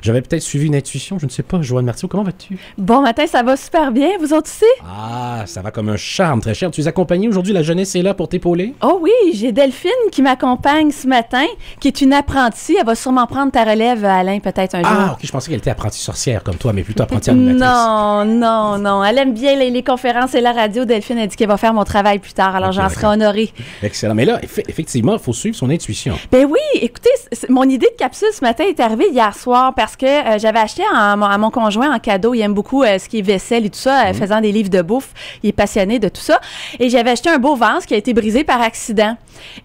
J'avais peut-être suivi une intuition, je ne sais pas. Joanne Martineau, comment vas-tu? Bon matin, ça va super bien. Vous autres aussi? Ah, ça va comme un charme, très cher. Tu es accompagnée aujourd'hui, la jeunesse est là pour t'épauler? Oh oui, j'ai Delphine qui m'accompagne ce matin, qui est une apprentie. Elle va sûrement prendre ta relève, Alain, peut-être un jour. Ah, ok, je pensais qu'elle était apprentie sorcière comme toi, mais plutôt apprentie animatrice. Non. Elle aime bien les conférences et la radio. Delphine a dit qu'elle va faire mon travail plus tard, alors j'en serai honorée. Excellent. Mais là, effectivement, il faut suivre son intuition. Ben oui, écoutez, mon idée de capsule ce matin est arrivée hier soir parce que j'avais acheté à mon conjoint en cadeau. Il aime beaucoup ce qui est vaisselle et tout ça, faisant des livres de bouffe. Il est passionné de tout ça. Et j'avais acheté un beau vase qui a été brisé par accident.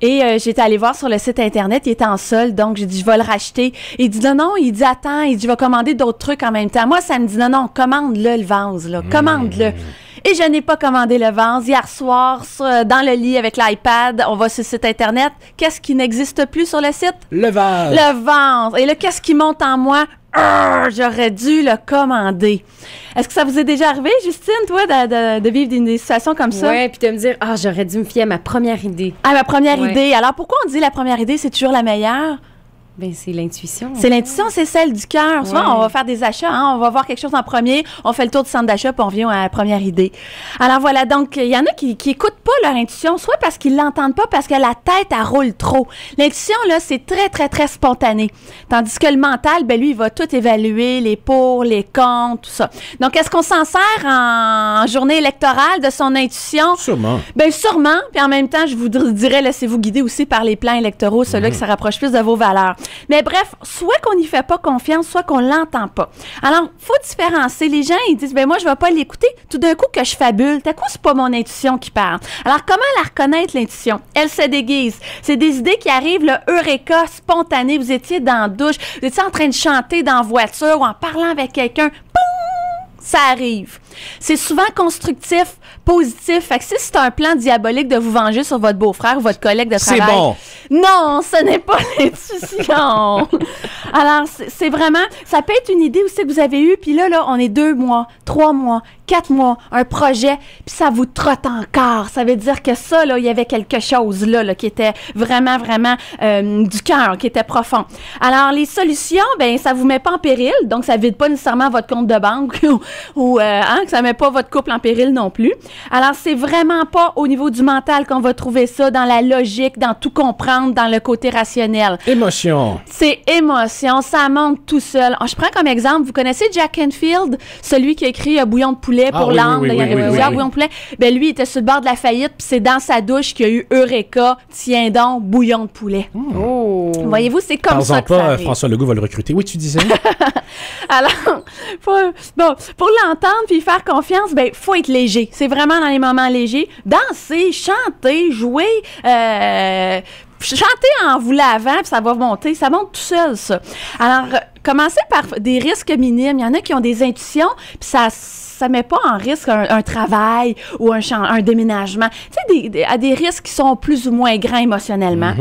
Et j'étais allée voir sur le site Internet, il était en solde, donc j'ai dit, je vais le racheter. Il dit, non, il dit, attends, il dit, je vais commander d'autres trucs en même temps. Moi, ça me dit, non, commande-le, le vase, là, commande-le. Et je n'ai pas commandé le vase. Hier soir, dans le lit avec l'iPad, on va sur le site Internet. Qu'est-ce qui n'existe plus sur le site? Le vase. Le vase. Et là, qu'est-ce qui monte en moi? J'aurais dû le commander. Est-ce que ça vous est déjà arrivé, Justine, toi, de vivre des situations comme ça? Oui, puis de me dire, j'aurais dû me fier à ma première idée. À ma première idée. Alors, pourquoi on dit la première idée, c'est toujours la meilleure? Ben, c'est l'intuition. C'est l'intuition, c'est celle du cœur. Souvent, on va faire des achats, on va voir quelque chose en premier, on fait le tour du centre d'achat, puis on vient à la première idée. Alors voilà, donc, il y en a qui écoutent pas leur intuition, soit parce qu'ils l'entendent pas, parce que la tête, elle roule trop. L'intuition, là, c'est très, très, très spontané. Tandis que le mental, ben lui, il va tout évaluer, les pour, les contre, tout ça. Donc, est-ce qu'on s'en sert en journée électorale de son intuition? Sûrement. Ben sûrement, puis en même temps, je vous dirais, laissez-vous guider aussi par les plans électoraux, ceux-là qui se rapprochent plus de vos valeurs. Mais bref, soit qu'on n'y fait pas confiance, soit qu'on l'entend pas. Alors, faut différencier. Les gens, ils disent, ben moi, je vais pas l'écouter. Tout d'un coup que je fabule, tout d'un coup, c'est pas mon intuition qui parle. Alors, comment la reconnaître, l'intuition? Elle se déguise. C'est des idées qui arrivent, le eureka, spontané. Vous étiez dans la douche, vous étiez en train de chanter dans la voiture ou en parlant avec quelqu'un. Ça arrive. C'est souvent constructif, positif. Fait que si c'est un plan diabolique de vous venger sur votre beau-frère ou votre collègue de travail... C'est bon. Non, ce n'est pas l'intuition. Alors, c'est vraiment... Ça peut être une idée aussi que vous avez eue, puis là, on est 2 mois, 3 mois, 4 mois, un projet, puis ça vous trotte encore. Ça veut dire que ça, là, il y avait quelque chose là qui était vraiment, vraiment du cœur, qui était profond. Alors, les solutions, ben ça vous met pas en péril, donc ça vide pas nécessairement votre compte de banque ou que ça met pas votre couple en péril non plus. Alors, c'est vraiment pas au niveau du mental qu'on va trouver ça, dans la logique, dans tout comprendre, dans le côté rationnel. Émotion. C'est émotion, ça monte tout seul. Je prends comme exemple, vous connaissez Jack Canfield, celui qui a écrit Bouillon de poulet pour l'âme, il y avait plusieurs bouillons de poulet. Ben lui, il était sur le bord de la faillite, puis c'est dans sa douche qu'il y a eu Eureka, tiens donc, bouillon de poulet. Voyez-vous, c'est comme ça que ça arrive. François Legault va le recruter. Oui, tu disais? Alors, pour l'entendre puis faire confiance, ben faut être léger. C'est vraiment dans les moments légers. Danser, chanter, jouer, chanter en vous lavant, puis ça va monter. Ça monte tout seul, ça. Alors, commencez par des risques minimes. Il y en a qui ont des intuitions, puis ça met pas en risque un travail ou un déménagement. Tu sais, à des risques qui sont plus ou moins grands émotionnellement.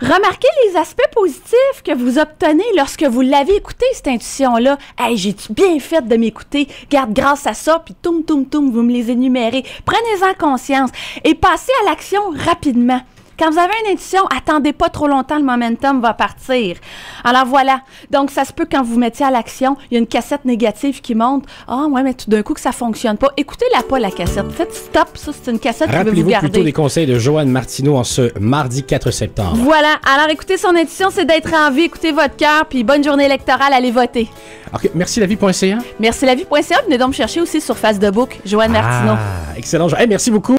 Remarquez les aspects positifs que vous obtenez lorsque vous l'avez écouté, cette intuition-là. Hey, j'ai-tu bien fait de m'écouter? Garde grâce à ça, puis toum, vous me les énumérez. Prenez-en conscience et passez à l'action rapidement. Quand vous avez une intuition, attendez pas trop longtemps, le momentum va partir. Alors voilà. Donc, ça se peut quand vous mettiez à l'action, il y a une cassette négative qui monte. Ouais, mais tout d'un coup que ça fonctionne pas. Écoutez-la pas, la cassette. Faites stop, ça, c'est une cassette qui veut vous garder. Rappelez-vous plutôt les conseils de Joanne Martineau en ce mardi 4 septembre. Voilà. Alors, écoutez son intuition, c'est d'être en vie, écoutez votre cœur, puis bonne journée électorale, allez voter. OK, merci-la-vie.ca. Merci-la-vie.ca. Venez donc me chercher aussi sur Facebook, Joanne Martineau. Excellent. Hey, merci beaucoup.